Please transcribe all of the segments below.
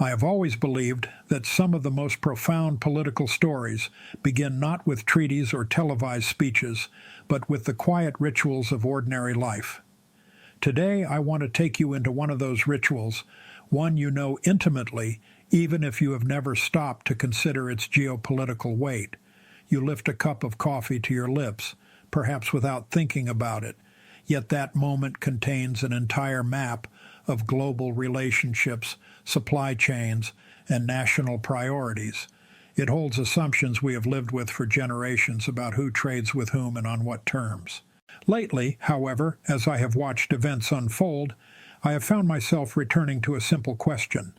I have always believed that some of the most profound political stories begin not with treaties or televised speeches, but with the quiet rituals of ordinary life. Today, I want to take you into one of those rituals, one you know intimately, even if you have never stopped to consider its geopolitical weight. You lift a cup of coffee to your lips, perhaps without thinking about it, yet that moment contains an entire map of global relationships, supply chains, and national priorities. It holds assumptions we have lived with for generations about who trades with whom and on what terms. Lately, however, as I have watched events unfold, I have found myself returning to a simple question.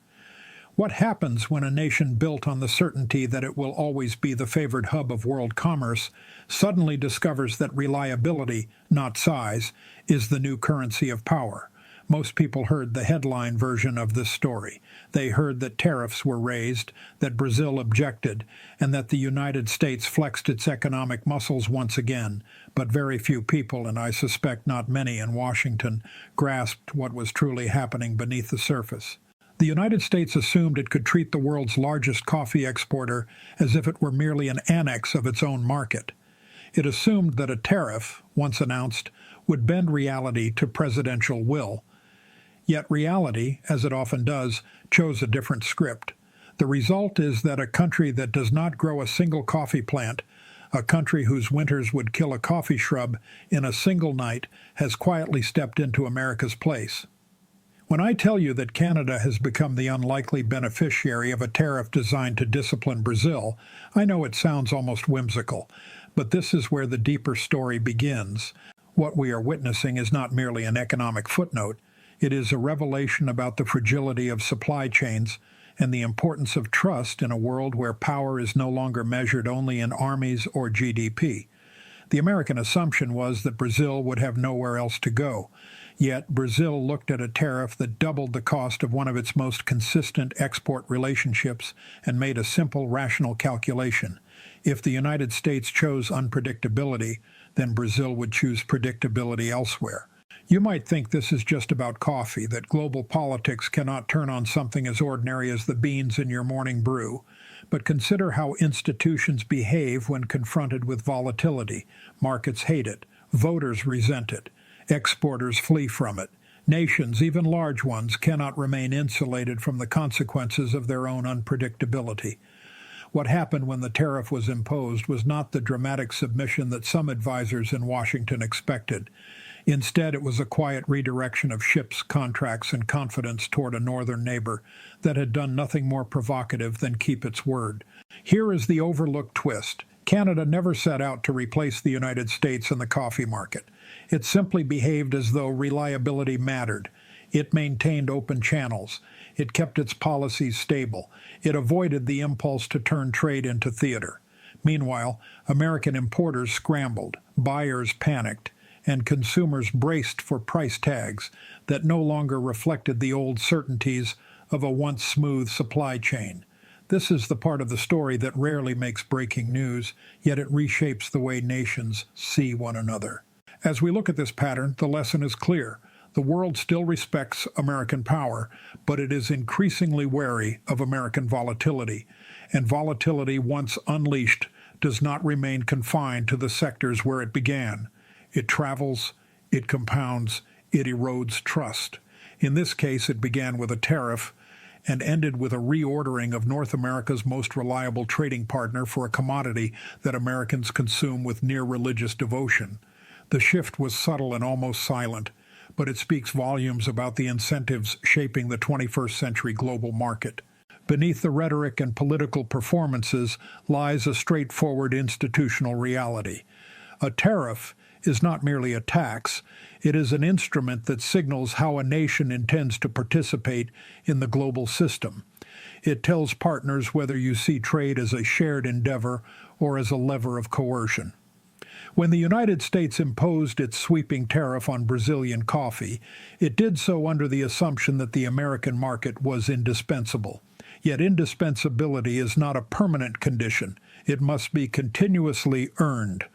What happens when a nation built on the certainty that it will always be the favored hub of world commerce suddenly discovers that reliability, not size, is the new currency of power? Most people heard the headline version of this story. They heard that tariffs were raised, that Brazil objected, and that the United States flexed its economic muscles once again. But very few people, and I suspect not many in Washington, grasped what was truly happening beneath the surface. The United States assumed it could treat the world's largest coffee exporter as if it were merely an annex of its own market. It assumed that a tariff, once announced, would bend reality to presidential will. Yet reality, as it often does, chose a different script. The result is that a country that does not grow a single coffee plant, a country whose winters would kill a coffee shrub in a single night, has quietly stepped into America's place. When I tell you that Canada has become the unlikely beneficiary of a tariff designed to discipline Brazil, I know it sounds almost whimsical, but this is where the deeper story begins. What we are witnessing is not merely an economic footnote. It is a revelation about the fragility of supply chains and the importance of trust in a world where power is no longer measured only in armies or GDP. The American assumption was that Brazil would have nowhere else to go. Yet Brazil looked at a tariff that doubled the cost of one of its most consistent export relationships and made a simple, rational calculation. If the United States chose unpredictability, then Brazil would choose predictability elsewhere. You might think this is just about coffee, that global politics cannot turn on something as ordinary as the beans in your morning brew. But consider how institutions behave when confronted with volatility. Markets hate it. Voters resent it. Exporters flee from it. Nations, even large ones, cannot remain insulated from the consequences of their own unpredictability. What happened when the tariff was imposed was not the dramatic submission that some advisors in Washington expected. Instead, it was a quiet redirection of ships, contracts, and confidence toward a northern neighbor that had done nothing more provocative than keep its word. Here is the overlooked twist. Canada never set out to replace the United States in the coffee market. It simply behaved as though reliability mattered. It maintained open channels. It kept its policies stable. It avoided the impulse to turn trade into theater. Meanwhile, American importers scrambled, buyers panicked, and consumers braced for price tags that no longer reflected the old certainties of a once smooth supply chain. This is the part of the story that rarely makes breaking news, yet it reshapes the way nations see one another. As we look at this pattern, the lesson is clear. The world still respects American power, but it is increasingly wary of American volatility. And volatility, once unleashed, does not remain confined to the sectors where it began. It travels, it compounds, it erodes trust. In this case, it began with a tariff and ended with a reordering of North America's most reliable trading partner for a commodity that Americans consume with near religious devotion. The shift was subtle and almost silent, but it speaks volumes about the incentives shaping the 21st century global market. Beneath the rhetoric and political performances lies a straightforward institutional reality. A tariff is not merely a tax, it is an instrument that signals how a nation intends to participate in the global system. It tells partners whether you see trade as a shared endeavor or as a lever of coercion. When the United States imposed its sweeping tariff on Brazilian coffee, it did so under the assumption that the American market was indispensable. Yet indispensability is not a permanent condition. It must be continuously earned.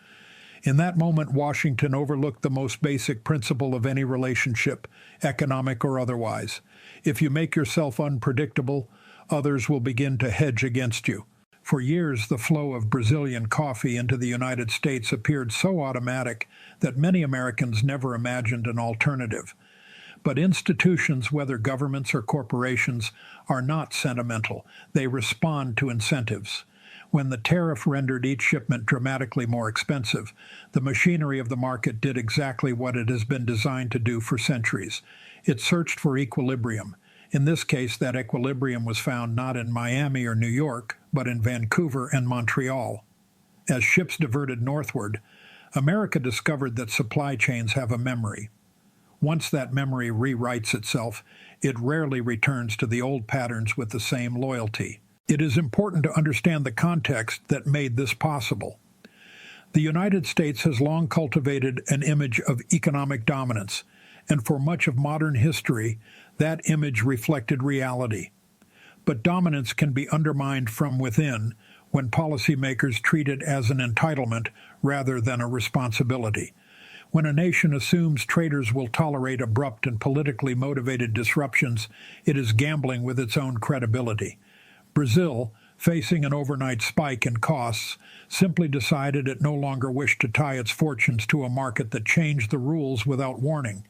In that moment, Washington overlooked the most basic principle of any relationship, economic or otherwise. If you make yourself unpredictable, Others will begin to hedge against you. For years, the flow of Brazilian coffee into the United States appeared so automatic that many Americans never imagined an alternative. But institutions, whether governments or corporations, are not sentimental. They respond to incentives. When the tariff rendered each shipment dramatically more expensive, the machinery of the market did exactly what it has been designed to do for centuries. It searched for equilibrium. In this case, that equilibrium was found not in Miami or New York, but in Vancouver and Montreal. As ships diverted northward, America discovered that supply chains have a memory. Once that memory rewrites itself, it rarely returns to the old patterns with the same loyalty. It is important to understand the context that made this possible. The United States has long cultivated an image of economic dominance, and for much of modern history, that image reflected reality. But dominance can be undermined from within when policymakers treat it as an entitlement rather than a responsibility. When a nation assumes traders will tolerate abrupt and politically motivated disruptions, it is gambling with its own credibility. Brazil, facing an overnight spike in costs, simply decided it no longer wished to tie its fortunes to a market that changed the rules without warning.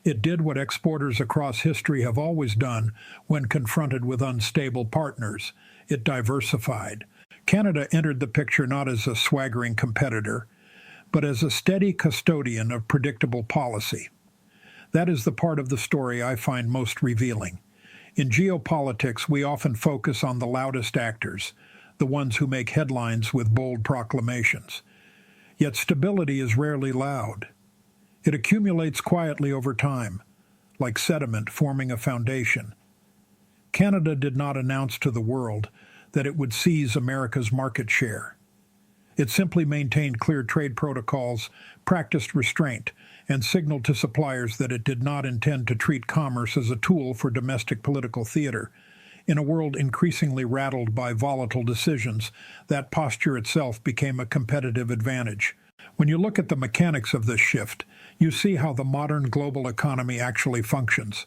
It did what exporters across history have always done when confronted with unstable partners. It diversified. Canada entered the picture not as a swaggering competitor, but as a steady custodian of predictable policy. That is the part of the story I find most revealing. In geopolitics, we often focus on the loudest actors, the ones who make headlines with bold proclamations. Yet stability is rarely loud. It accumulates quietly over time, like sediment forming a foundation. Canada did not announce to the world that it would seize America's market share. It simply maintained clear trade protocols, practiced restraint, and signaled to suppliers that it did not intend to treat commerce as a tool for domestic political theater. In a world increasingly rattled by volatile decisions, that posture itself became a competitive advantage. When you look at the mechanics of this shift, you see how the modern global economy actually functions.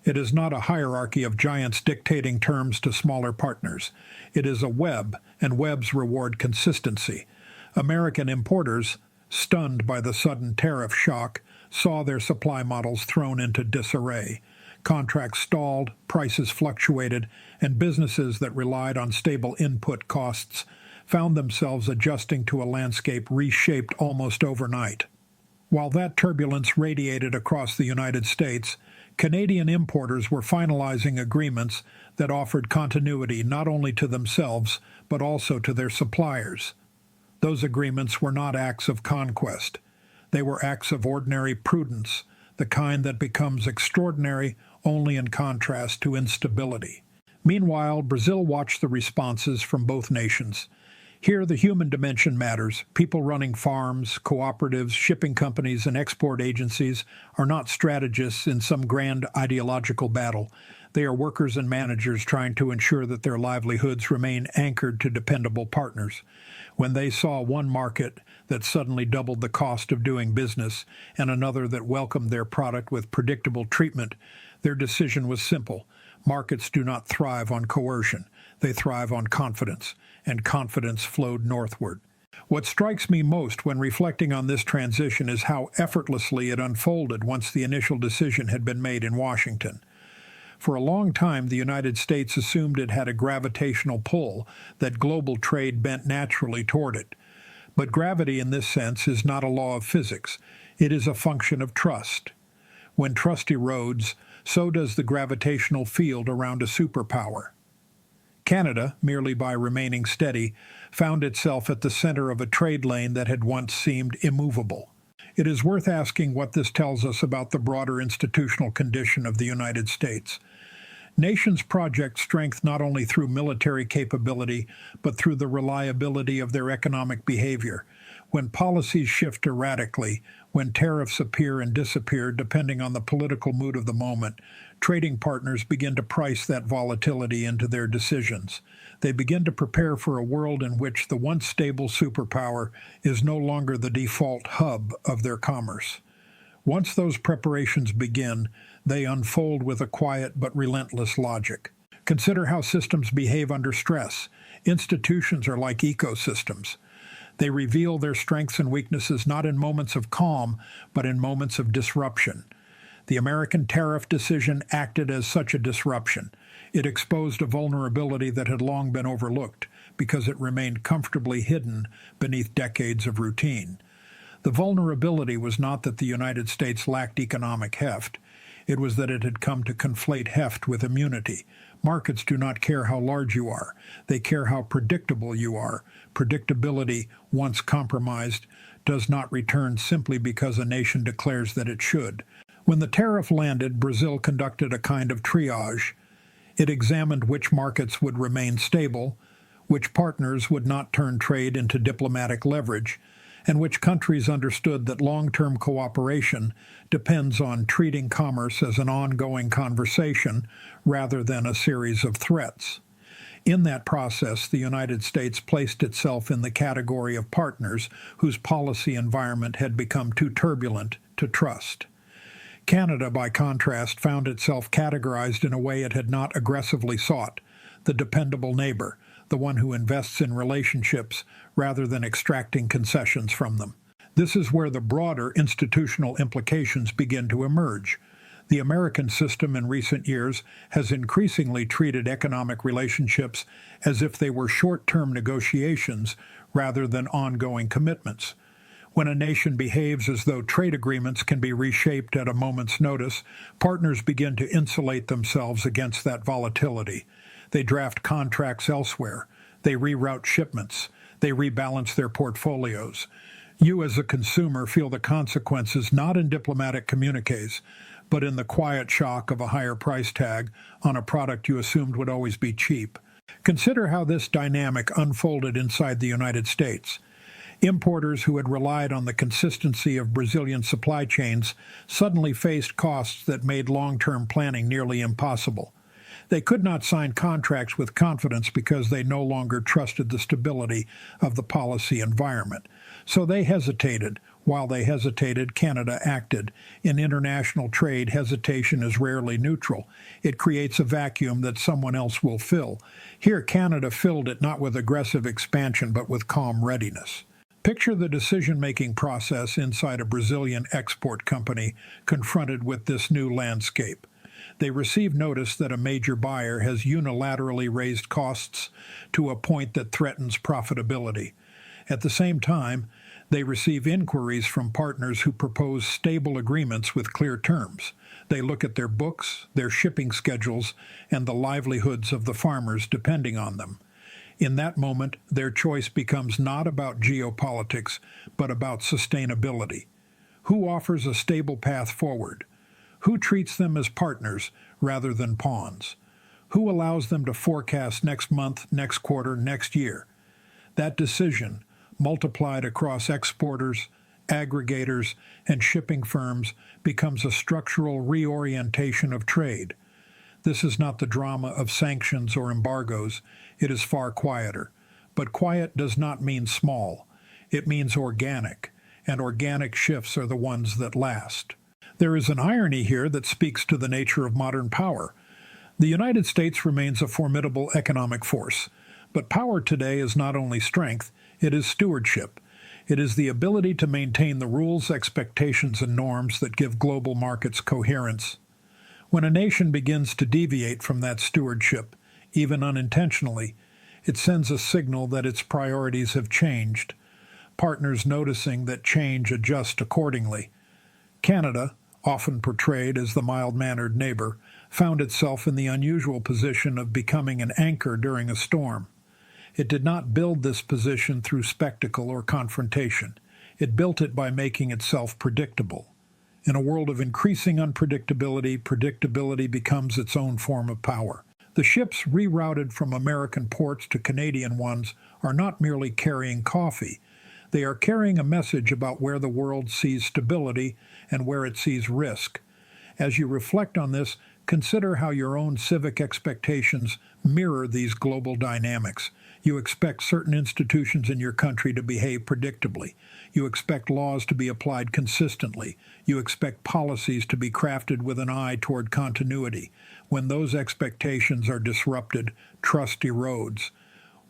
It is not a hierarchy of giants dictating terms to smaller partners. It is a web, and webs reward consistency. American importers, stunned by the sudden tariff shock, saw their supply models thrown into disarray. Contracts stalled, prices fluctuated, and businesses that relied on stable input costs found themselves adjusting to a landscape reshaped almost overnight. While that turbulence radiated across the United States, Canadian importers were finalizing agreements that offered continuity not only to themselves, but also to their suppliers. Those agreements were not acts of conquest. They were acts of ordinary prudence, the kind that becomes extraordinary only in contrast to instability. Meanwhile, Brazil watched the responses from both nations. Here, the human dimension matters. People running farms, cooperatives, shipping companies, and export agencies are not strategists in some grand ideological battle. They are workers and managers trying to ensure that their livelihoods remain anchored to dependable partners. When they saw one market that suddenly doubled the cost of doing business and another that welcomed their product with predictable treatment, their decision was simple. Markets do not thrive on coercion. They thrive on confidence, and confidence flowed northward. What strikes me most when reflecting on this transition is how effortlessly it unfolded once the initial decision had been made in Washington. For a long time, the United States assumed it had a gravitational pull, that global trade bent naturally toward it. But gravity in this sense is not a law of physics. It is a function of trust. When trust erodes, so does the gravitational field around a superpower. Canada, merely by remaining steady, found itself at the center of a trade lane that had once seemed immovable. It is worth asking what this tells us about the broader institutional condition of the United States. Nations project strength not only through military capability, but through the reliability of their economic behavior. When policies shift erratically, when tariffs appear and disappear depending on the political mood of the moment, trading partners begin to price that volatility into their decisions. They begin to prepare for a world in which the once stable superpower is no longer the default hub of their commerce. Once those preparations begin, they unfold with a quiet but relentless logic. Consider how systems behave under stress. Institutions are like ecosystems. They reveal their strengths and weaknesses not in moments of calm, but in moments of disruption. The American tariff decision acted as such a disruption. It exposed a vulnerability that had long been overlooked because it remained comfortably hidden beneath decades of routine. The vulnerability was not that the United States lacked economic heft. It was that it had come to conflate heft with immunity. Markets do not care how large you are. They care how predictable you are. Predictability, once compromised, does not return simply because a nation declares that it should. When the tariff landed, Brazil conducted a kind of triage. It examined which markets would remain stable, which partners would not turn trade into diplomatic leverage, and which countries understood that long-term cooperation depends on treating commerce as an ongoing conversation rather than a series of threats. In that process, the United States placed itself in the category of partners whose policy environment had become too turbulent to trust. Canada, by contrast, found itself categorized in a way it had not aggressively sought: the dependable neighbor, the one who invests in relationships rather than extracting concessions from them. This is where the broader institutional implications begin to emerge. The American system in recent years has increasingly treated economic relationships as if they were short-term negotiations rather than ongoing commitments. When a nation behaves as though trade agreements can be reshaped at a moment's notice, partners begin to insulate themselves against that volatility. They draft contracts elsewhere. They reroute shipments. They rebalance their portfolios. You as a consumer feel the consequences not in diplomatic communiques, but in the quiet shock of a higher price tag on a product you assumed would always be cheap. Consider how this dynamic unfolded inside the United States. Importers who had relied on the consistency of Brazilian supply chains suddenly faced costs that made long-term planning nearly impossible. They could not sign contracts with confidence because they no longer trusted the stability of the policy environment. So they hesitated. While they hesitated, Canada acted. In international trade, hesitation is rarely neutral. It creates a vacuum that someone else will fill. Here, Canada filled it not with aggressive expansion, but with calm readiness. Picture the decision-making process inside a Brazilian export company confronted with this new landscape. They receive notice that a major buyer has unilaterally raised costs to a point that threatens profitability. At the same time, they receive inquiries from partners who propose stable agreements with clear terms. They look at their books, their shipping schedules, and the livelihoods of the farmers depending on them. In that moment, their choice becomes not about geopolitics, but about sustainability. Who offers a stable path forward? Who treats them as partners rather than pawns? Who allows them to forecast next month, next quarter, next year? That decision, multiplied across exporters, aggregators, and shipping firms, becomes a structural reorientation of trade. This is not the drama of sanctions or embargoes. It is far quieter. But quiet does not mean small. It means organic, and organic shifts are the ones that last. There is an irony here that speaks to the nature of modern power. The United States remains a formidable economic force, but power today is not only strength, it is stewardship. It is the ability to maintain the rules, expectations, and norms that give global markets coherence. When a nation begins to deviate from that stewardship, even unintentionally, it sends a signal that its priorities have changed. Partners noticing that change adjust accordingly. Canada, often portrayed as the mild-mannered neighbor, found itself in the unusual position of becoming an anchor during a storm. It did not build this position through spectacle or confrontation. It built it by making itself predictable. In a world of increasing unpredictability, predictability becomes its own form of power. The ships rerouted from American ports to Canadian ones are not merely carrying coffee. They are carrying a message about where the world sees stability and where it sees risk. As you reflect on this, Consider how your own civic expectations mirror these global dynamics. You expect certain institutions in your country to behave predictably. You expect laws to be applied consistently. You expect policies to be crafted with an eye toward continuity. When those expectations are disrupted, trust erodes.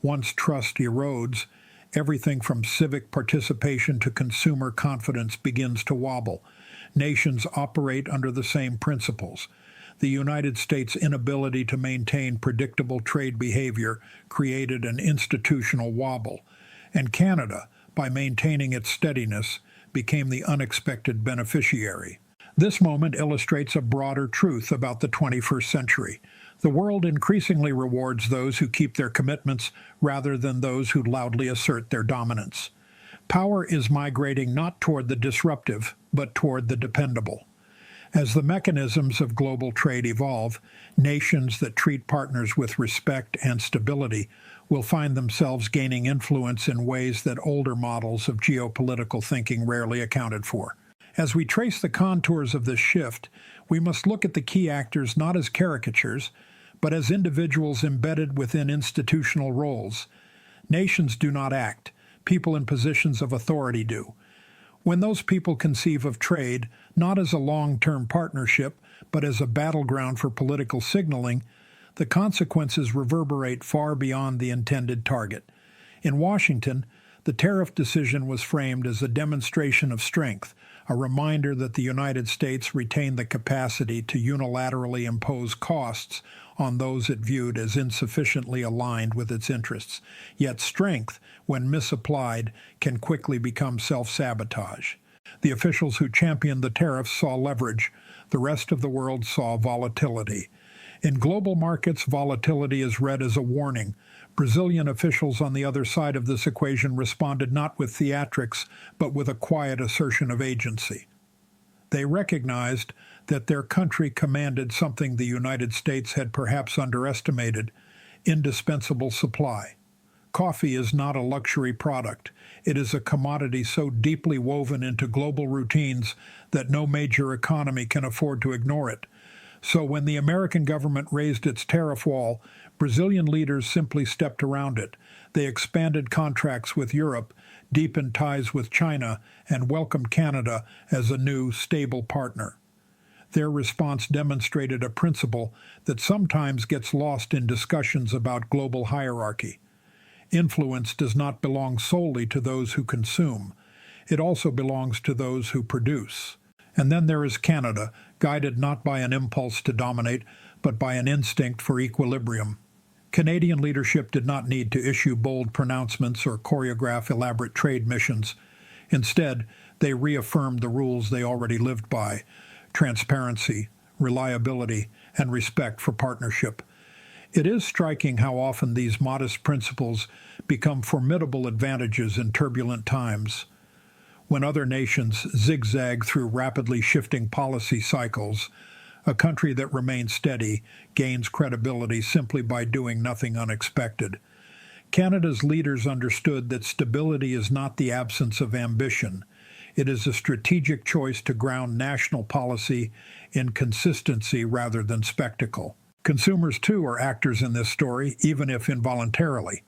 Once trust erodes, everything from civic participation to consumer confidence begins to wobble. Nations operate under the same principles. The United States' inability to maintain predictable trade behavior created an institutional wobble, and Canada, by maintaining its steadiness, became the unexpected beneficiary. This moment illustrates a broader truth about the 21st century. The world increasingly rewards those who keep their commitments rather than those who loudly assert their dominance. Power is migrating not toward the disruptive, but toward the dependable. As the mechanisms of global trade evolve, nations that treat partners with respect and stability will find themselves gaining influence in ways that older models of geopolitical thinking rarely accounted for. As we trace the contours of this shift, we must look at the key actors not as caricatures, but as individuals embedded within institutional roles. Nations do not act. People in positions of authority do. When those people conceive of trade not as a long-term partnership, but as a battleground for political signaling, the consequences reverberate far beyond the intended target. In Washington, the tariff decision was framed as a demonstration of strength, a reminder that the United States retained the capacity to unilaterally impose costs on those it viewed as insufficiently aligned with its interests. Yet strength, when misapplied, can quickly become self-sabotage. The officials who championed the tariffs saw leverage. The rest of the world saw volatility. In global markets, volatility is read as a warning. Brazilian officials on the other side of this equation responded not with theatrics, but with a quiet assertion of agency. They recognized that their country commanded something the United States had perhaps underestimated: indispensable supply. Coffee is not a luxury product. It is a commodity so deeply woven into global routines that no major economy can afford to ignore it. So when the American government raised its tariff wall, Brazilian leaders simply stepped around it. They expanded contracts with Europe, deepened ties with China, and welcomed Canada as a new, stable partner. Their response demonstrated a principle that sometimes gets lost in discussions about global hierarchy. Influence does not belong solely to those who consume. It also belongs to those who produce. And then there is Canada, guided not by an impulse to dominate, but by an instinct for equilibrium. Canadian leadership did not need to issue bold pronouncements or choreograph elaborate trade missions. Instead, they reaffirmed the rules they already lived by: transparency, reliability, and respect for partnership. It is striking how often these modest principles become formidable advantages in turbulent times. When other nations zigzag through rapidly shifting policy cycles, a country that remains steady gains credibility simply by doing nothing unexpected. Canada's leaders understood that stability is not the absence of ambition. It is a strategic choice to ground national policy in consistency rather than spectacle. Consumers, too, are actors in this story, even if involuntarily.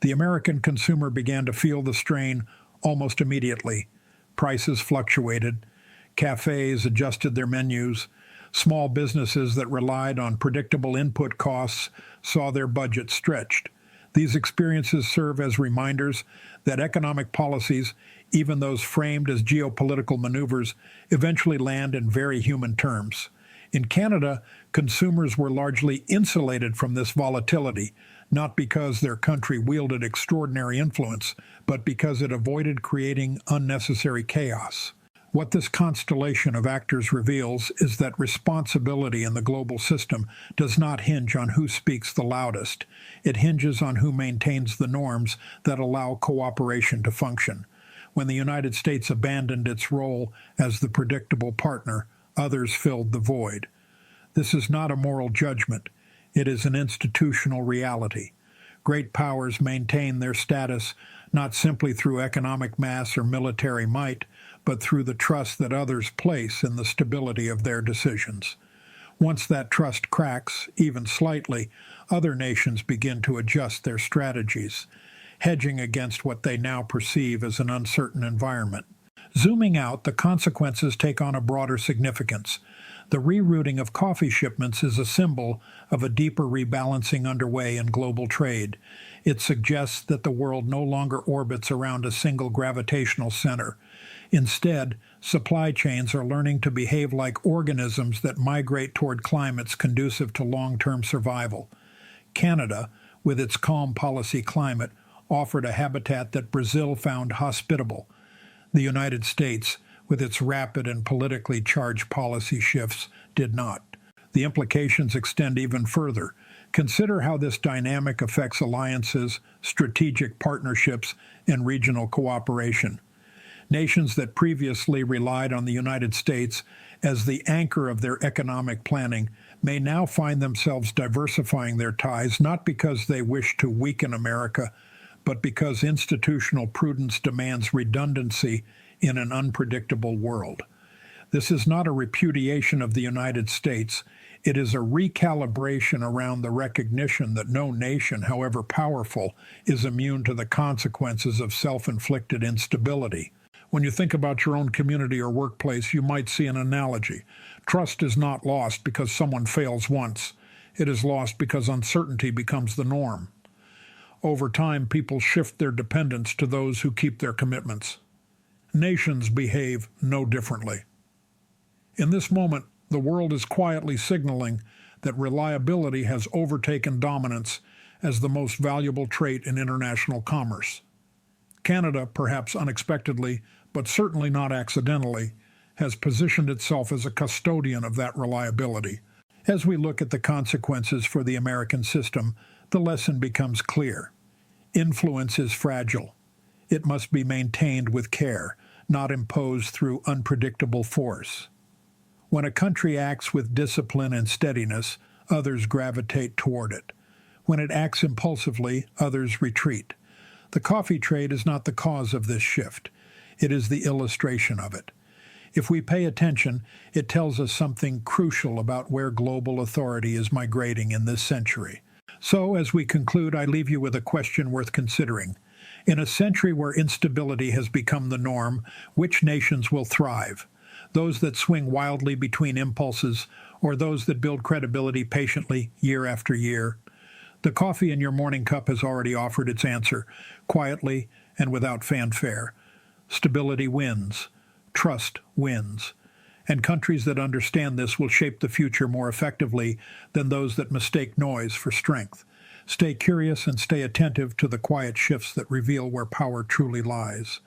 The American consumer began to feel the strain almost immediately. Prices fluctuated. Cafes adjusted their menus. Small businesses that relied on predictable input costs saw their budgets stretched. These experiences serve as reminders that economic policies, even those framed as geopolitical maneuvers, eventually land in very human terms. In Canada, consumers were largely insulated from this volatility, not because their country wielded extraordinary influence, but because it avoided creating unnecessary chaos. What this constellation of actors reveals is that responsibility in the global system does not hinge on who speaks the loudest. It hinges on who maintains the norms that allow cooperation to function. When the United States abandoned its role as the predictable partner, others filled the void. This is not a moral judgment. It is an institutional reality. Great powers maintain their status not simply through economic mass or military might, but through the trust that others place in the stability of their decisions. Once that trust cracks, even slightly, other nations begin to adjust their strategies, hedging against what they now perceive as an uncertain environment. Zooming out, the consequences take on a broader significance. The rerouting of coffee shipments is a symbol of a deeper rebalancing underway in global trade. It suggests that the world no longer orbits around a single gravitational center. Instead, supply chains are learning to behave like organisms that migrate toward climates conducive to long-term survival. Canada, with its calm policy climate, offered a habitat that Brazil found hospitable. The United States, with its rapid and politically charged policy shifts, did not. The implications extend even further. Consider how this dynamic affects alliances, strategic partnerships, and regional cooperation. Nations that previously relied on the United States as the anchor of their economic planning may now find themselves diversifying their ties not because they wish to weaken America, but because institutional prudence demands redundancy in an unpredictable world. This is not a repudiation of the United States. It is a recalibration around the recognition that no nation, however powerful, is immune to the consequences of self-inflicted instability. When you think about your own community or workplace, you might see an analogy. Trust is not lost because someone fails once. It is lost because uncertainty becomes the norm. Over time, people shift their dependence to those who keep their commitments. Nations behave no differently. In this moment, the world is quietly signaling that reliability has overtaken dominance as the most valuable trait in international commerce. Canada, perhaps unexpectedly, but certainly not accidentally, has positioned itself as a custodian of that reliability. As we look at the consequences for the American system, the lesson becomes clear. Influence is fragile. It must be maintained with care, not imposed through unpredictable force. When a country acts with discipline and steadiness, others gravitate toward it. When it acts impulsively, others retreat. The coffee trade is not the cause of this shift. It is the illustration of it. If we pay attention, it tells us something crucial about where global authority is migrating in this century. So, as we conclude, I leave you with a question worth considering. In a century where instability has become the norm, which nations will thrive? Those that swing wildly between impulses, or those that build credibility patiently year after year? The coffee in your morning cup has already offered its answer, quietly and without fanfare. Stability wins. Trust wins. And countries that understand this will shape the future more effectively than those that mistake noise for strength. Stay curious and stay attentive to the quiet shifts that reveal where power truly lies.